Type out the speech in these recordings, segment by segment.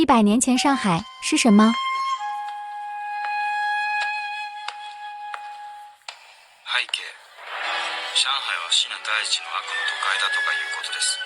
100年前上海是什么？背景、上海は死の大地の悪の都会だとかいうことです。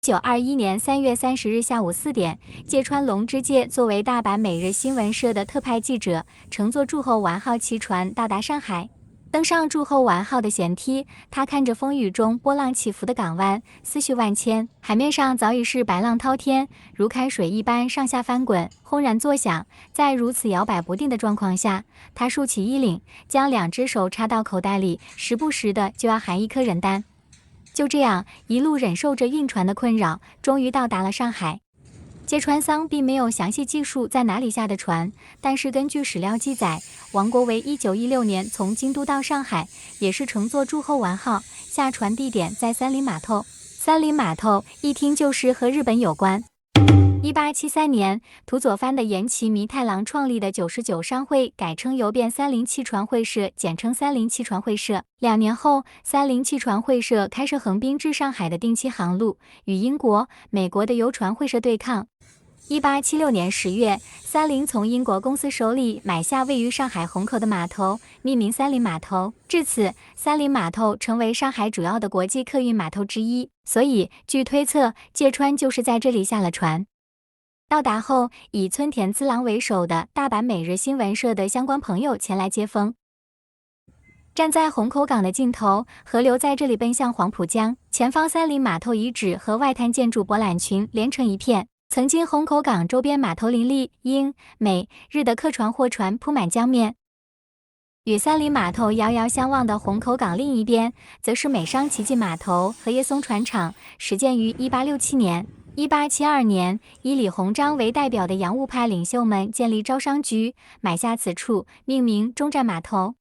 1921年3月30日下午4点，芥川龙之介作为大阪每日新闻社的特派记者，乘坐祝后丸号汽船到达上海。登上祝后丸号的舷梯，他看着风雨中波浪起伏的港湾，思绪万千。海面上早已是白浪滔天，如开水一般上下翻滚，轰然作响。在如此摇摆不定的状况下，他竖起衣领，将2只手插到口袋里，时不时的就要含一颗人丹。就这样一路忍受着晕船的困扰，终于到达了上海。芥川桑并没有详细记述在哪里下的船，但是根据史料记载，王国维1916年从京都到上海，也是乘坐祝后丸号，下船地点在三林码头。三林码头一听就是和日本有关。1873年，土佐藩的岩崎弥太郎创立的99商会改称邮变三菱汽船会社，简称三菱汽船会社。2年后，三菱汽船会社开设横滨至上海的定期航路，与英国、美国的邮船会社对抗。1876年10月，三菱从英国公司手里买下位于上海虹口的码头，命名三菱码头。至此，三菱码头成为上海主要的国际客运码头之一。所以，据推测，芥川就是在这里下了船。到达后，以村田资郎为首的大阪每日新闻社的相关朋友前来接风。站在虹口港的尽头，河流在这里奔向黄浦江，前方三菱码头遗址和外滩建筑博览群连成一片。曾经虹口港周边码头林立，英、美、日的客船货船铺满江面。与三菱码头遥遥相望的虹口港另一边，则是美商奇迹码头和叶松船厂，始建于1867年。1872年，以李鸿章为代表的洋务派领袖们建立招商局，买下此处，命名中站码头。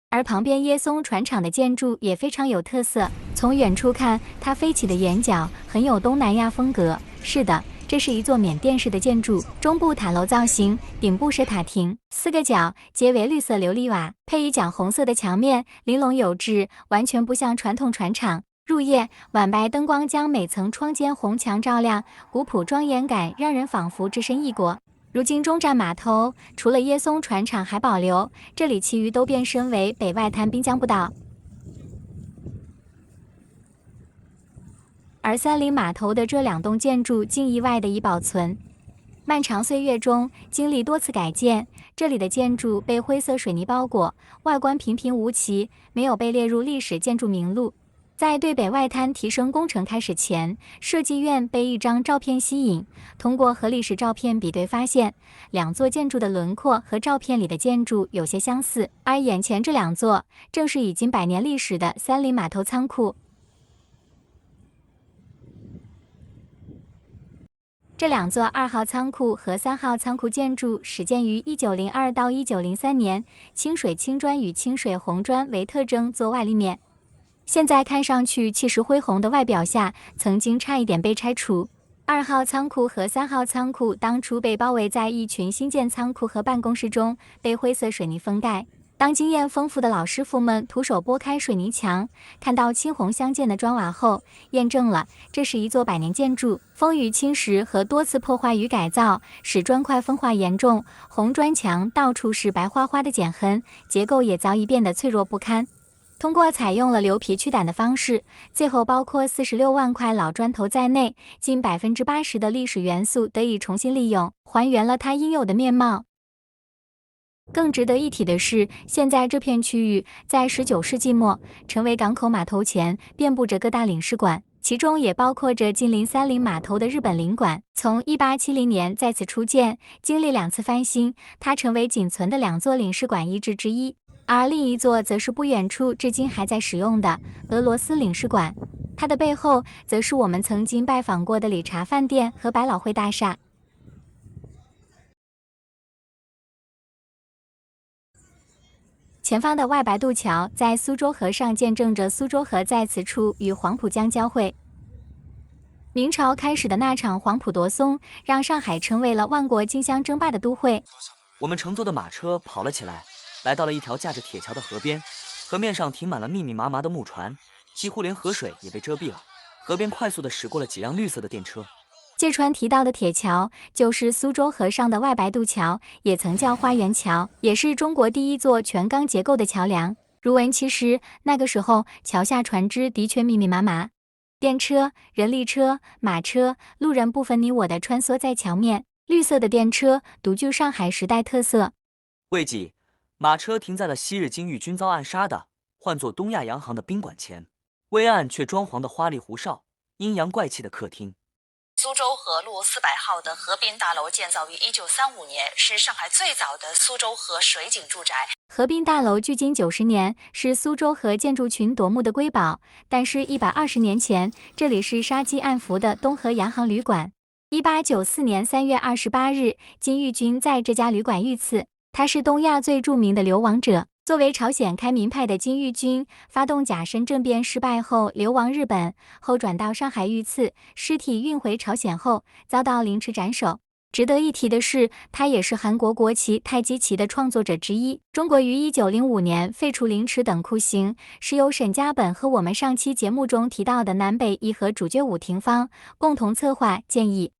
而旁边叶松船厂的建筑也非常有特色，从远处看，它飞起的檐角很有东南亚风格。是的，这是一座缅甸式的建筑，中部塔楼造型，顶部是塔亭，4个角皆为绿色琉璃瓦，配以讲红色的墙面，玲珑有致，完全不像传统船厂。入夜，晚白灯光将每层窗间红墙照亮，古朴庄严感让人仿佛置身异国。如今中站码头除了叶松船厂还保留，这里其余都变身为北外滩滨江步道。而三菱码头的这2栋建筑竟意外的已保存。漫长岁月中，经历多次改建，这里的建筑被灰色水泥包裹，外观平平无奇，没有被列入历史建筑名录。在对北外滩提升工程开始前，设计院被一张照片吸引，通过和历史照片比对发现，2座建筑的轮廓和照片里的建筑有些相似，而眼前这2座正是已经100年历史的三菱码头仓库。这2座2号仓库和3号仓库建筑始建于1902到1903年，清水青砖与清水红砖为特征做外立面。现在看上去气势恢宏的外表下，曾经差一点被拆除。2号仓库和3号仓库当初被包围在一群新建仓库和办公室中，被灰色水泥封盖。当经验丰富的老师傅们徒手拨开水泥墙，看到青红相间的砖瓦后，验证了这是一座100年建筑。风雨侵蚀和多次破坏与改造，使砖块风化严重，红砖墙到处是白花花的剪痕，结构也早已变得脆弱不堪。通过采用了留皮去胆的方式，最后包括46万块老砖头在内，近80%的历史元素得以重新利用，还原了它应有的面貌。更值得一提的是，现在这片区域在19世纪末成为港口码头前遍布着各大领事馆，其中也包括着近邻三菱码头的日本领馆。从1870年在此初建，经历2次翻新，它成为仅存的2座领事馆遗址之一。而另一座则是不远处至今还在使用的俄罗斯领事馆，它的背后则是我们曾经拜访过的理查饭店和百老汇大厦。前方的外白渡桥在苏州河上见证着苏州河在此处与黄浦江交汇。明朝开始的那场黄埔夺松，让上海成为了万国竞相争霸的都会。我们乘坐的马车跑了起来，来到了一条架着铁桥的河边，河面上停满了密密麻麻的木船，几乎连河水也被遮蔽了。河边快速地驶过了几辆绿色的电车。芥川提到的铁桥就是苏州河上的外白渡桥，也曾叫花园桥，也是中国第一座全钢结构的桥梁。如闻其实，那个时候桥下船只的确密密麻麻，电车、人力车、马车、路人不分你我的穿梭在桥面。绿色的电车独具上海时代特色。未几，马车停在了昔日金玉君遭暗杀的换作东亚洋行的宾馆前，微暗却装潢的花里胡哨、阴阳怪气的客厅。苏州河路400号的河滨大楼建造于1935年，是上海最早的苏州河水景住宅。河滨大楼距今90年，是苏州河建筑群夺目的瑰宝。但是120年前，这里是杀机暗伏的东河洋行旅馆。1894年3月28日，金玉君在这家旅馆遇刺。他是东亚最著名的流亡者。作为朝鲜开明派的金玉君，发动甲申政变失败后流亡日本，后转到上海遇刺，尸体运回朝鲜后遭到凌迟斩首。值得一提的是，他也是韩国国旗太极旗的创作者之一。中国于1905年废除凌迟等酷刑，是由沈家本和我们上期节目中提到的南北义和主角武廷芳共同策划建议。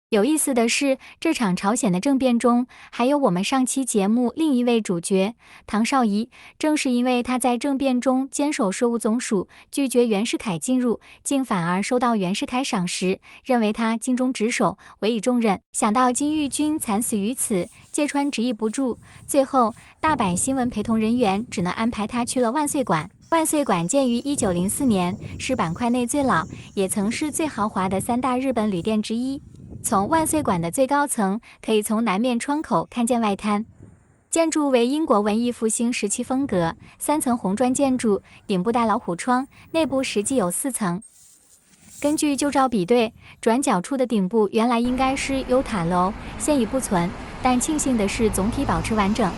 有意思的是，这场朝鲜的政变中，还有我们上期节目另一位主角唐绍仪。正是因为他在政变中坚守税务总署，拒绝袁世凯进入，竟反而受到袁世凯赏识，认为他尽忠职守，委以重任。想到金玉君惨死于此，芥川执意不住，最后大阪新闻陪同人员只能安排他去了万岁馆。万岁馆建于1904年，是板块内最老，也曾是最豪华的3大日本旅店之一。从万岁馆的最高层，可以从南面窗口看见外滩。建筑为英国文艺复兴时期风格，3层红砖建筑，顶部带老虎窗，内部实际有4层。根据旧照比对，转角处的顶部原来应该是有塔楼，现已不存，但庆幸的是总体保持完整。2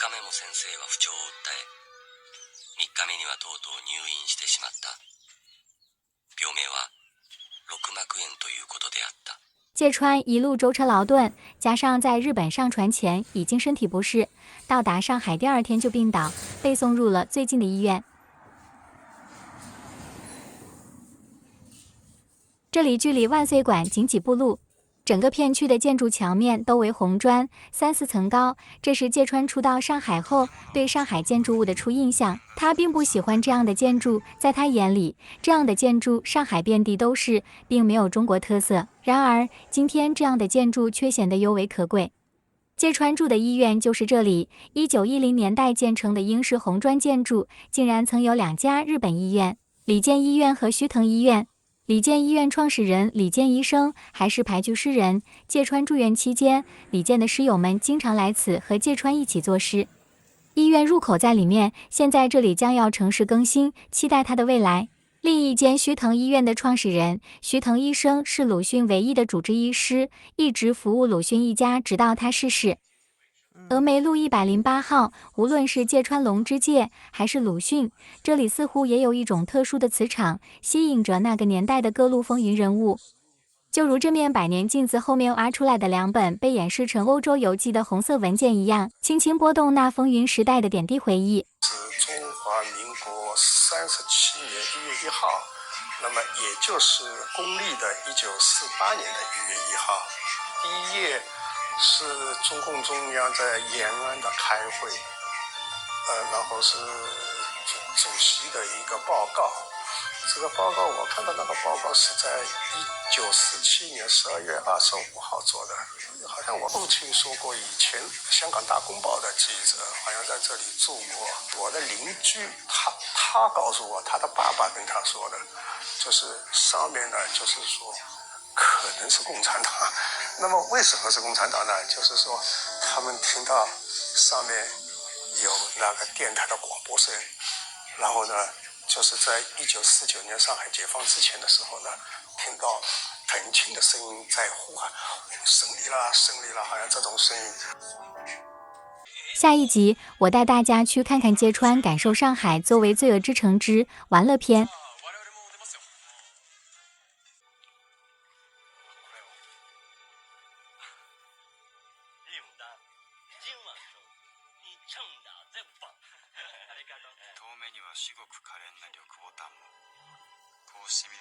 日目も先生は不調を訴え、3日目にはとうとう入院してしまった。病名は6膜炎ということであった。芥川一路舟车劳顿，加上在日本上船前已经身体不适，到达上海第2天就病倒，被送入了最近的医院。这里距离万岁馆仅几步路。整个片区的建筑墙面都为红砖，3、4层高。这是芥川初到上海后对上海建筑物的初印象。他并不喜欢这样的建筑，在他眼里，这样的建筑上海遍地都是，并没有中国特色。然而，今天这样的建筑却显得尤为可贵。芥川住的医院就是这里，1910年代建成的英式红砖建筑，竟然曾有2家日本医院：李健医院和须藤医院。李健医院创始人李健医生还是俳句诗人。芥川住院期间，李健的诗友们经常来此和芥川一起作诗。医院入口在里面，现在这里将要城市更新，期待它的未来。另一间须藤医院的创始人须藤医生是鲁迅唯一的主治医师，一直服务鲁迅一家直到他逝世。峨眉路108号，无论是芥川龙之介还是鲁迅，这里似乎也有一种特殊的磁场，吸引着那个年代的各路风云人物。就如这面百年镜子后面挖出来的2本被演示成欧洲游记的红色文件一样，轻轻拨动那风云时代的点滴回忆。是中华民国37年1月1号，那么也就是公历的1948年的1月1号。第1页是中共中央在延安的开会，然后是主席的一个报告。这个报告我看到那个报告是在1947年12月25号做的，好像我父亲说过，以前香港大公报的记者好像在这里住过。我的邻居他告诉我，他的爸爸跟他说的，就是上面呢就是说可能是共产党。那么为什么是共产党呢？就是说他们听到上面有那个电台的广播声，然后呢就是在1949年上海解放之前的时候呢，听到很轻的声音在呼喊胜利了胜利了，好像这种声音。下一集我带大家去看看芥川感受上海作为罪恶之城之玩乐篇。今晚说你趁早再放。目には至極可憐な緑ボタンもこう締め